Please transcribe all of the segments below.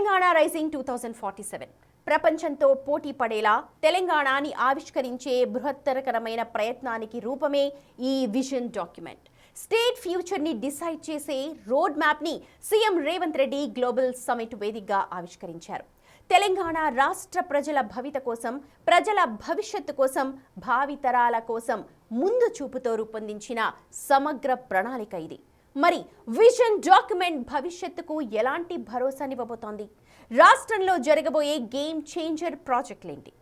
Telangana rising 2047 ప్రపంచంతో పోటీ పడేలా తెలంగాణని ఆవిష్కరించే బృహత్తరకరమైన ప్రయత్నానికి రూపమే ఈ విజన్ డాక్యుమెంట్. స్టేట్ ఫ్యూచర్ ని డిసైడ్ చేసే రోడ్ మ్యాప్ ని CM Revanth Reddy global summit వేదికగా ఆవిష్కరించారు. తెలంగాణ రాష్ట్ర ప్రజల భవిత కోసం, ప్రజల భవిష్యత్తు కోసం, భావితరాల కోసం ముందు చూపుతో రూపొందించిన సమగ్ర ప్రణాళిక ఇది. మరి విజన్ డాక్యుమెంట్ భవిష్యత్తుకు ఎలాంటి భరోసానివ్వబోతోంది? రాష్ట్రంలో జరగబోయే గేమ్ చేంజర్ ప్రాజెక్టులేంటి?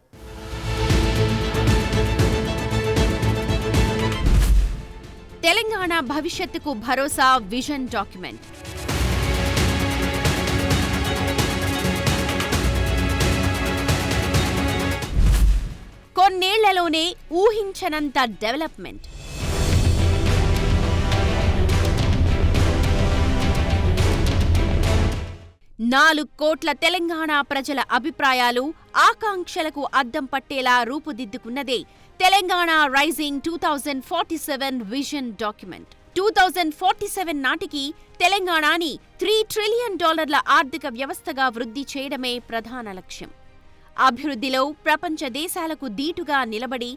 తెలంగాణ భవిష్యత్తుకు భరోసా విజన్ డాక్యుమెంట్. కొన్నేళ్లలోనే ఊహించనంత డెవలప్మెంట్. 4 కోట్ల తెలంగాణ ప్రజల అభిప్రాయాలు, ఆకాంక్షలకు అద్దం పట్టేలా రూపుదిద్దుకున్నదే తెలంగాణ రైజింగ్ 2047 విజన్ డాక్యుమెంట్. 2047 నాటికి తెలంగాణని $3 ట్రిలియన్ ఆర్థిక వ్యవస్థగా వృద్ధి చేయడమే ప్రధాన లక్ష్యం. అభివృద్ధిలో ప్రపంచ దేశాలకు దీటుగా నిలబడి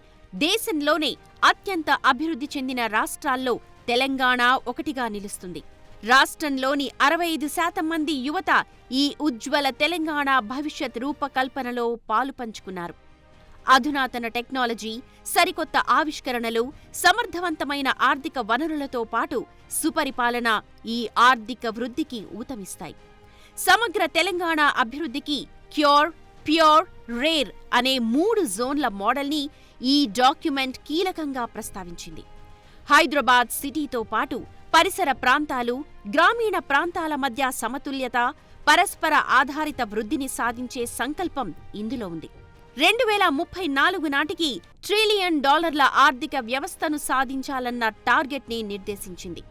దేశంలోనే అత్యంత అభివృద్ధి చెందిన రాష్ట్రాల్లో తెలంగాణ ఒకటిగా నిలుస్తుంది. రాష్ట్రంలోని 65% మంది యువత ఈ ఉజ్వల తెలంగాణ భవిష్యత్ రూపకల్పనలో పాలు పంచుకున్నారు. అధునాతన టెక్నాలజీ, సరికొత్త ఆవిష్కరణలు, సమర్థవంతమైన ఆర్థిక వనరులతో పాటు సుపరిపాలన ఈ ఆర్థిక వృద్ధికి ఊతమిస్తాయి. సమగ్ర తెలంగాణ అభివృద్ధికి క్యూర్, ప్యూర్, రేర్ అనే 3 జోన్ల మోడల్ని ఈ డాక్యుమెంట్ కీలకంగా ప్రస్తావించింది. హైదరాబాద్ సిటీతో పాటు పరిసర ప్రాంతాలు, గ్రామీణ ప్రాంతాల మధ్య సమతుల్యత, పరస్పర ఆధారిత వృద్ధిని సాధించే సంకల్పం ఇందులో ఉంది. 2034 నాటికి $1 ట్రిలియన్ ఆర్థిక వ్యవస్థను సాధించాలన్న టార్గెట్ ని నిర్దేశించింది.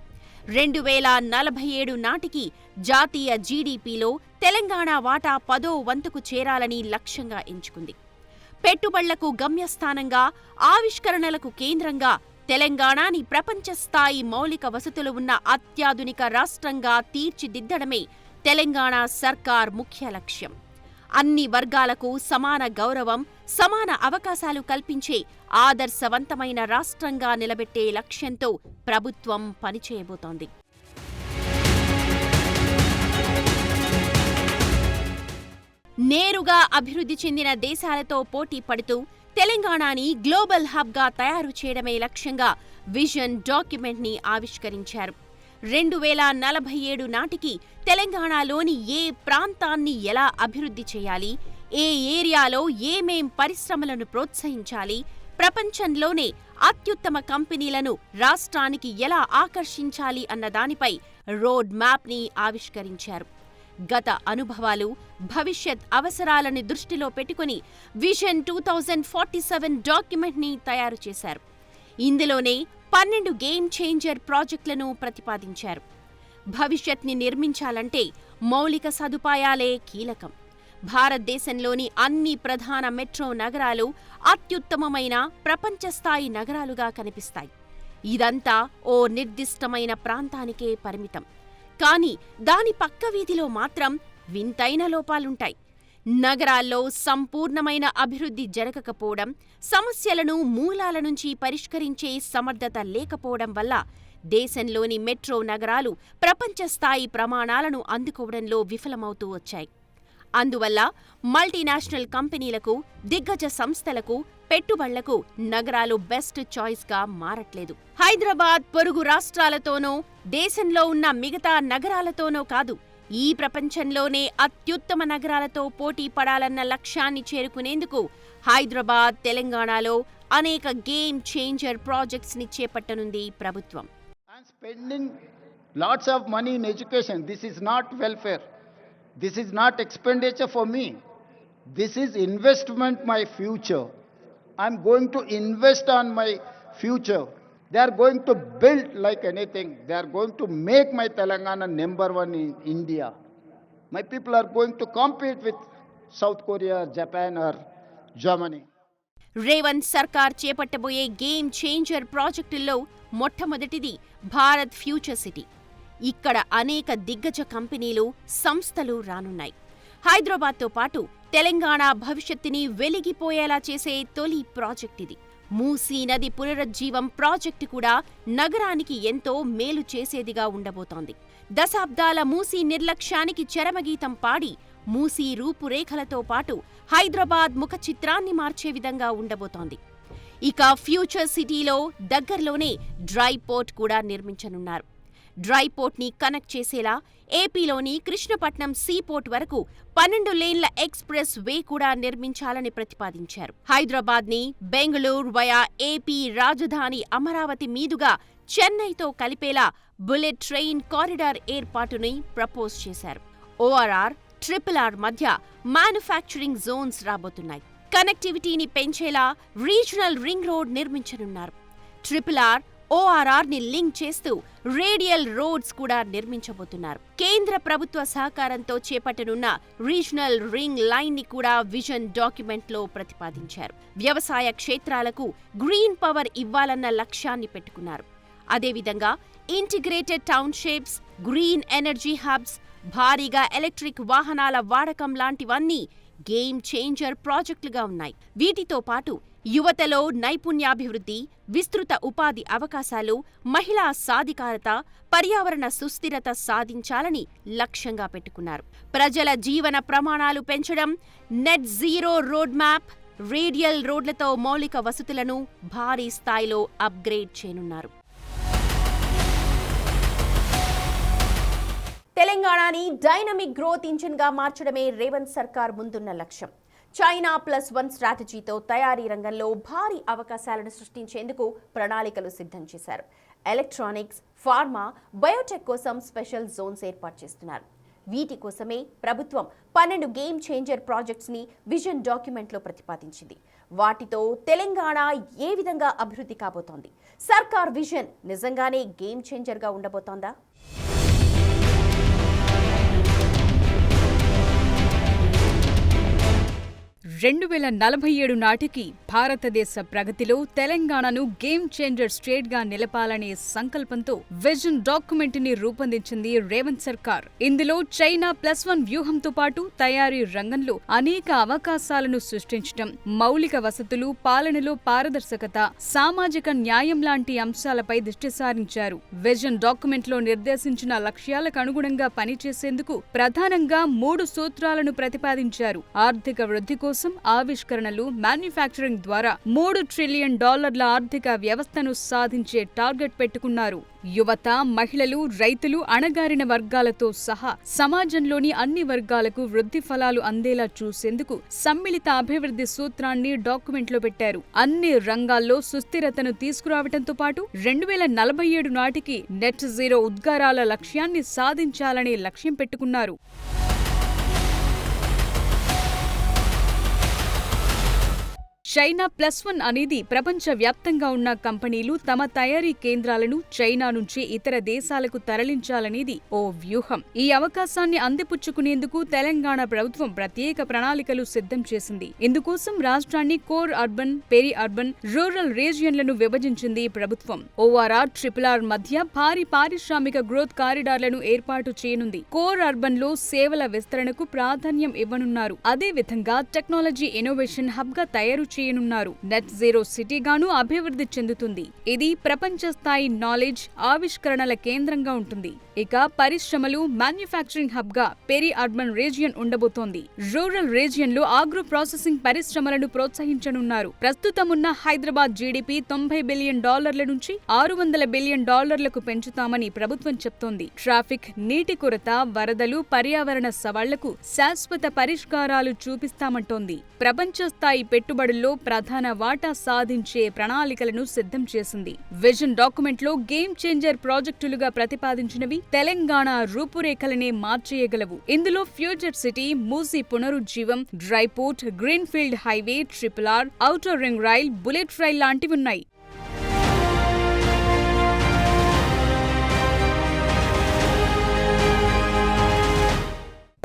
2047 నాటికి జాతీయ జీడీపీలో తెలంగాణ వాటా 10వ వంతుకు చేరాలని లక్ష్యంగా ఎంచుకుంది. పెట్టుబడులకు గమ్యస్థానంగా, ఆవిష్కరణలకు కేంద్రంగా తెలంగాణని ప్రపంచ స్థాయి మౌలిక వసతులు ఉన్న అత్యాధునిక రాష్ట్రంగా తీర్చిదిద్దడమే తెలంగాణ సర్కార్ ముఖ్య లక్ష్యం. అన్ని వర్గాలకు సమాన గౌరవం, సమాన అవకాశాలు కల్పించే ఆదర్శవంతమైన రాష్ట్రంగా నిలబెట్టే లక్ష్యంతో ప్రభుత్వం పనిచేయబోతోంది. నేరుగా అభివృద్ధి చెందిన దేశాలతో పోటీ పడుతూ తెలంగాణని గ్లోబల్ హబ్గా తయారు చేయడమే లక్ష్యంగా విజన్ డాక్యుమెంట్ ని ఆవిష్కరించారు. 2047 నాటికి తెలంగాణలోని ఏ ప్రాంతాన్ని ఎలా అభివృద్ధి చేయాలి, ఏ ఏరియాలో ఏమేం పరిశ్రమలను ప్రోత్సహించాలి, ప్రపంచంలోనే అత్యుత్తమ కంపెనీలను రాష్ట్రానికి ఎలా ఆకర్షించాలి అన్న దానిపై రోడ్ మ్యాప్ ని ఆవిష్కరించారు. గత అనుభవాలు, భవిష్యత్ అవసరాలను దృష్టిలో పెట్టుకుని విజన్ 2047 డాక్యుమెంట్ ని తయారు చేశారు. ఇందులోనే 12 గేమ్ చేంజర్ ప్రాజెక్టులను ప్రతిపాదించారు. భవిష్యత్ని నిర్మించాలంటే మౌలిక సదుపాయాలే కీలకం. భారతదేశంలోని అన్ని ప్రధాన మెట్రో నగరాలు అత్యుత్తమమైన ప్రపంచ స్థాయి నగరాలుగా కనిపిస్తాయి. ఇదంతా ఓ నిర్దిష్టమైన ప్రాంతానికే పరిమితం. కానీ దాని పక్క వీధిలో మాత్రం వింతైన లోపాలుంటాయి. నగరాల్లో సంపూర్ణమైన అభివృద్ధి జరగకపోవడం, సమస్యలను మూలాల నుంచి పరిష్కరించే సమర్థత లేకపోవడం వల్ల దేశంలోని మెట్రో నగరాలు ప్రపంచ స్థాయి ప్రమాణాలను అందుకోవడంలో విఫలమవుతూ వచ్చాయి. అందువల్ల మల్టీనేషనల్ కంపెనీలకు, దిగ్గజ సంస్థలకు, పెట్టుబడులకు నగరాలు బెస్ట్ చాయిస్గా మారట్లేదు. హైదరాబాద్ పొరుగు రాష్ట్రాలతోనో, దేశంలో ఉన్న మిగతా నగరాలతోనో కాదు, ఈ ప్రపంచంలోనే అత్యుత్తమ నగరాలతో పోటీ పడాలన్న లక్ష్యాన్ని చేరుకునేందుకు హైదరాబాద్, తెలంగాణలో అనేక గేమ్ చేంజర్ ప్రాజెక్ట్స్ ని చేపట్టనుంది ప్రభుత్వం. Spending lots of money in education. This is not welfare. This is not expenditure for me. This is investment my future. I'm going to invest on my future. They are going to build like anything. They are going to make my Telangana number 1 in India. My people are going to compete with South Korea, Japan or Germany. Revanth సర్కార్ చేపట్టబోయే game changer ప్రాజెక్టుల్లో మొట్టమొదటిది Bharat future city. ఇక్కడ అనేక దిగ్గజ కంపెనీలు, సంస్థలు రానున్నాయి. హైదరాబాద్తో పాటు తెలంగాణ భవిష్యత్తుని వెలిగిపోయేలా చేసే తొలి ప్రాజెక్ట్ ఇది. మూసీ నది పునరుజ్జీవం ప్రాజెక్టు కూడా నగరానికి ఎంతో మేలు చేసేదిగా ఉండబోతోంది. దశాబ్దాల మూసీ నిర్లక్ష్యానికి చరమగీతం పాడి మూసీ రూపురేఖలతో పాటు హైదరాబాద్ ముఖ చిత్రాన్ని మార్చే విధంగా ఉండబోతోంది. ఇక ఫ్యూచర్ సిటీలో దగ్గరలోనే డ్రై పోర్ట్ కూడా నిర్మించనున్నారు. డ్రై పోర్ట్ ని కనెక్ట్ చేసేలా ఏపీలోని కృష్ణపట్నం సీపోర్ట్ వరకు 12 లేన్ల ఎక్స్ప్రెస్ వే కూడా నిర్మించాలని ప్రతిపాదించారు. హైదరాబాద్ ని బెంగళూరు వయా ఏపీ రాజధాని అమరావతి మీదుగా చెన్నైతో కలిపేలా బుల్లెట్ ట్రైన్ కారిడార్ ఏర్పాటుని ప్రపోజ్ చేశారు. ఓఆర్ఆర్, RRR మధ్య మ్యానుఫ్యాక్చరింగ్ జోన్స్ రాబోతున్నాయి. కనెక్టివిటీని పెంచేలా రీజనల్ రింగ్ రోడ్ నిర్మించనున్నారు. RRR, ORR ని లింక్ చేస్తూ రేడియల్ రోడ్స్ కూడా నిర్మించబోతున్నారు. కేంద్ర ప్రభుత్వ సహకారంతో చేపట్టనున్న రీజనల్ రింగ్ లైన్ ని కూడా విజన్ డాక్యుమెంట్ లో ప్రతిపాదించారు. వ్యవసాయ క్షేత్రాలకు గ్రీన్ పవర్ ఇవ్వాలన్న లక్ష్యాన్ని పెట్టుకున్నారు. అదేవిధంగా integrated townships, green energy hubs, భారీగా ఎలక్ట్రిక్ వాహనాల వాడకం లాంటివన్నీ గేమ్ చేంజర్ ప్రాజెక్టులుగా ఉన్నాయి. వీటితో పాటు యువతలో నైపుణ్యాభివృద్ధి, విస్తృత ఉపాధి అవకాశాలు, మహిళా సాధికారత, పర్యావరణ సుస్థిరత సాధించాలని లక్ష్యంగా పెట్టుకున్నారు. ప్రజల జీవన ప్రమాణాలు పెంచడం, net zero road map, radial రోడ్లతో మౌలిక వసతులను భారీ స్థాయిలో అప్గ్రేడ్ చేయనున్నారు. తెలంగాణని డైనమిక్ గ్రోత్ ఇంజిన్ గా మార్చడమే రేవంత్ సర్కార్ ముందున్న లక్ష్యం. చైనా +1 స్ట్రాటజీతో తయారీ రంగంలో భారీ అవకాశాలను సృష్టించేందుకు ప్రణాళికలు సిద్ధం చేశారు. ఎలక్ట్రానిక్స్, ఫార్మా, బయోటెక్ కోసం స్పెషల్ జోన్స్ ఏర్పాటు చేస్తున్నారు. వీటి కోసమే ప్రభుత్వం 12 గేమ్ చేంజర్ ప్రాజెక్ట్స్ ని విజన్ డాక్యుమెంట్ లో ప్రతిపాదించింది. వాటితో తెలంగాణ ఏ విధంగా అభివృద్ధి కాబోతోంది? సర్కార్ విజన్ నిజంగానే గేమ్ చేంజర్ గా ఉండబోతోందా? 2047 నాటికి భారతదేశ ప్రగతిలో తెలంగాణను గేమ్ చేంజర్ స్టేట్ గా నిలపాలనే సంకల్పంతో విజన్ డాక్యుమెంట్ ని రూపొందించింది రేవంత్ సర్కార్. ఇందులో చైనా +1 వ్యూహంతో పాటు తయారీ రంగంలో అనేక అవకాశాలను సృష్టించడం, మౌలిక వసతులు, పాలనలో పారదర్శకత, సామాజిక న్యాయం లాంటి అంశాలపై దృష్టి సారించారు. విజన్ డాక్యుమెంట్ లో నిర్దేశించిన లక్ష్యాలకు అనుగుణంగా పనిచేసేందుకు ప్రధానంగా 3 సూత్రాలను ప్రతిపాదించారు. ఆర్థిక వృద్ధి కోసం ఆవిష్కరణలు, మ్యానుఫ్యాక్చరింగ్ ద్వారా $3 ట్రిలియన్ ఆర్థిక వ్యవస్థను సాధించే టార్గెట్ పెట్టుకున్నారు. యువత, మహిళలు, రైతులు, అణగారిన వర్గాలతో సహా సమాజంలోని అన్ని వర్గాలకు వృద్ధి ఫలాలు అందేలా చూసేందుకు సమ్మిళిత అభివృద్ధి సూత్రాన్ని డాక్యుమెంట్లో పెట్టారు. అన్ని రంగాల్లో సుస్థిరతను తీసుకురావడంతో పాటు 2047 నాటికి నెట్ జీరో ఉద్గారాల లక్ష్యాన్ని సాధించాలనే లక్ష్యం పెట్టుకున్నారు. చైనా +1 అనేది ప్రపంచవ్యాప్తంగా ఉన్న కంపెనీలు తమ తయారీ కేంద్రాలను చైనా నుంచి ఇతర దేశాలకు తరలించాలనేది ఓ వ్యూహం. ఈ అవకాశాన్ని అందిపుచ్చుకునేందుకు తెలంగాణ ప్రభుత్వం ప్రత్యేక ప్రణాళికలు సిద్ధం చేసింది. ఇందుకోసం రాష్ట్రాన్ని core urban, peri urban, rural రీజియన్లను విభజించింది ప్రభుత్వం. ORR, RRR మధ్య భారీ పారిశ్రామిక గ్రోత్ కారిడార్లను ఏర్పాటు చేయనుంది. కోర్ అర్బన్ లో సేవల విస్తరణకు ప్రాధాన్యం ఇవ్వనున్నారు. అదేవిధంగా టెక్నాలజీ ఇన్నోవేషన్ హబ్ గా తయారు చేయనున్నారు. నెట్ జీరో సిటీగాను అభివృద్ధి చెందుతుంది. ఇది ప్రపంచ స్థాయి నాలెడ్జ్, ఆవిష్కరణల కేంద్రంగా ఉంటుంది. ఇక పరిశ్రమలు, మ్యానుఫ్యాక్చరింగ్ హబ్ గా పెరి అర్బన్ రీజియన్ ఉండబోతోంది. రూరల్ రీజియన్ లో ఆగ్రో ప్రాసెసింగ్ పరిశ్రమలను ప్రోత్సహించనున్నారు. ప్రస్తుతమున్న హైదరాబాద్ జీడీపీ $90 బిలియన్ నుంచి $600 బిలియన్ పెంచుతామని ప్రభుత్వం చెప్తోంది. ట్రాఫిక్, నీటి కొరత, వరదలు, పర్యావరణ సవాళ్లకు శాశ్వత పరిష్కారాలు చూపిస్తామంటోంది. ప్రపంచ స్థాయి పెట్టుబడుల్లో ప్రధాన వాటా సాధించే ప్రణాళికలను సిద్ధం చేసింది. విజన్ డాక్యుమెంట్ లో గేమ్ చేంజర్ ప్రాజెక్టులుగా ప్రతిపాదించినవి తెలంగాణ రూపురేఖలనే మార్చేయగలవు. ఇందులో ఫ్యూచర్ సిటీ, మూసీ పునరుజ్జీవం, dry port, green field highway, RRR, outer ring rail, bullet rail లాంటివున్నాయి.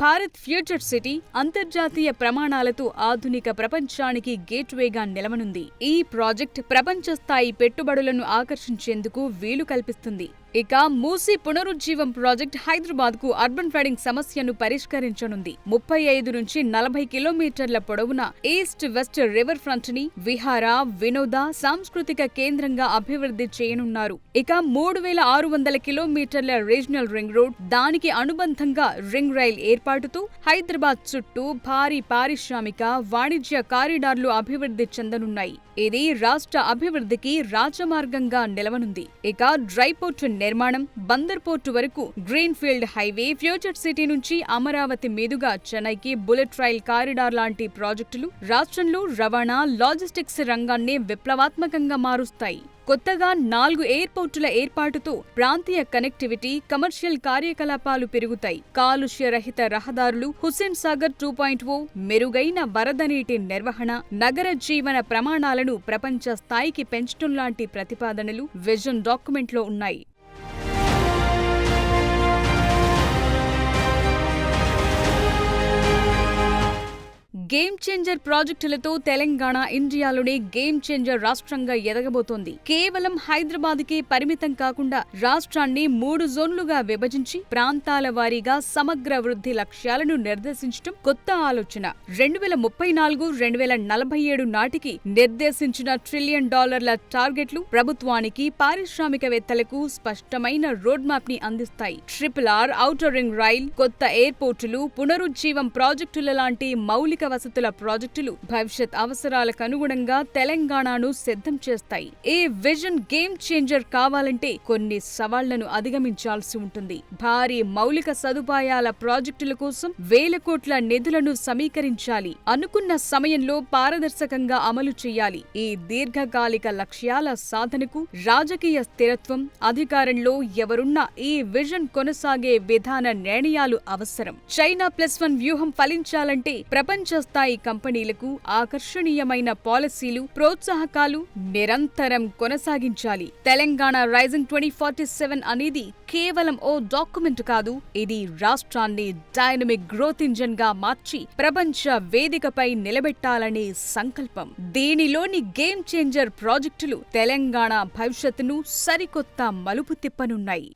భారత్ ఫ్యూచర్ సిటీ అంతర్జాతీయ ప్రమాణాలతో ఆధునిక ప్రపంచానికి గేట్వేగా నిలవనుంది. ఈ ప్రాజెక్ట్ ప్రపంచ స్థాయి పెట్టుబడులను ఆకర్షించేందుకు వీలు కల్పిస్తుంది. ఇక మూసీ పునరుజ్జీవం ప్రాజెక్ట్ హైదరాబాద్ కు అర్బన్ ఫ్లడింగ్ సమస్యను పరిష్కరించనుంది. 35 నుంచి 40 కిలోమీటర్ల పొడవున ఈస్ట్ వెస్ట్ రివర్ ఫ్రంట్ ని విహార, వినోద, సాంస్కృతిక కేంద్రంగా అభివృద్ధి చేయనున్నారు. ఇక 3600 కిలోమీటర్ల రీజనల్ రింగ్ రోడ్, దానికి అనుబంధంగా రింగ్ రైల్ ఏర్పాటుతో హైదరాబాద్ చుట్టూ భారీ పారిశ్రామిక, వాణిజ్య కారిడార్లు అభివృద్ధి చెందనున్నాయి. ఇది రాష్ట్ర అభివృద్ధికి రాజమార్గంగా నిలవనుంది. ఇక డ్రైపోర్టు నిర్మాణం, బందర్ పోర్టు వరకు green field highway, future city నుంచి అమరావతి మీదుగా చెన్నైకి బుల్లెట్ రైల్ కారిడార్ లాంటి ప్రాజెక్టులు రాష్ట్రంలో రవాణా, లాజిస్టిక్స్ రంగాన్ని విప్లవాత్మకంగా మారుస్తాయి. కొత్తగా 4 ఎయిర్పోర్టుల ఏర్పాటుతో ప్రాంతీయ కనెక్టివిటీ, కమర్షియల్ కార్యకలాపాలు పెరుగుతాయి. కాలుష్య రహిత రహదారులు, హుస్సేన్ సాగర్ 2.0, మెరుగైన వరద నీటి నిర్వహణ, నగర జీవన ప్రమాణాలను ప్రపంచ స్థాయికి పెంచడం లాంటి ప్రతిపాదనలు విజన్ డాక్యుమెంట్లో ఉన్నాయి. గేమ్ చేంజర్ ప్రాజెక్టులతో తెలంగాణ ఇండియాలోనే గేమ్ చేంజర్ రాష్ట్రంగా ఎదగబోతోంది. కేవలం హైదరాబాద్ కే పరిమితం కాకుండా రాష్ట్రాన్ని 3 జోన్లుగా విభజించి ప్రాంతాల వారీగా సమగ్ర వృద్ధి లక్ష్యాలను నిర్దేశించడం కొత్త ఆలోచన. 2034-2047 నాటికి నిర్దేశించిన $1 ట్రిలియన్ టార్గెట్లు ప్రభుత్వానికి, పారిశ్రామికవేత్తలకు స్పష్టమైన రోడ్ మ్యాప్ ని అందిస్తాయి. RRR, ఔటర్ రింగ్ రైల్, కొత్త ఎయిర్పోర్టులు, పునరుజ్జీవం ప్రాజెక్టుల లాంటి మౌలిక వసతుల ప్రాజెక్టులు భవిష్యత్ అవసరాలకు అనుగుణంగా తెలంగాణను సిద్ధం చేస్తాయి. ఈ విజన్ గేమ్ చేంజర్ కావాలంటే కొన్ని సవాళ్లను అధిగమించాల్సి ఉంటుంది. భారీ మౌలిక సదుపాయాల ప్రాజెక్టుల కోసం వేల కోట్ల నిధులను సమీకరించాలి. అనుకున్న సమయంలో పారదర్శకంగా అమలు చేయాలి. ఈ దీర్ఘకాలిక లక్ష్యాల సాధనకు రాజకీయ స్థిరత్వం, అధికారంలో ఎవరున్నా ఈ విజన్ కొనసాగే విధాన నిర్ణయాలు అవసరం. చైనా +1 వ్యూహం ఫలించాలంటే ప్రపంచ స్థాయి కంపెనీలకు ఆకర్షణీయమైన పాలసీలు, ప్రోత్సాహకాలు నిరంతరం కొనసాగించాలి. తెలంగాణ రైజింగ్ 2047 అనేది కేవలం ఓ డాక్యుమెంట్ కాదు. ఇది రాష్ట్రాన్ని డైనమిక్ గ్రోత్ ఇంజన్ గా మార్చి ప్రపంచ వేదికపై నిలబెట్టాలనే సంకల్పం. దీనిలోని గేమ్ చేంజర్ ప్రాజెక్టులు తెలంగాణ భవిష్యత్తును సరికొత్త మలుపు తిప్పనున్నాయి.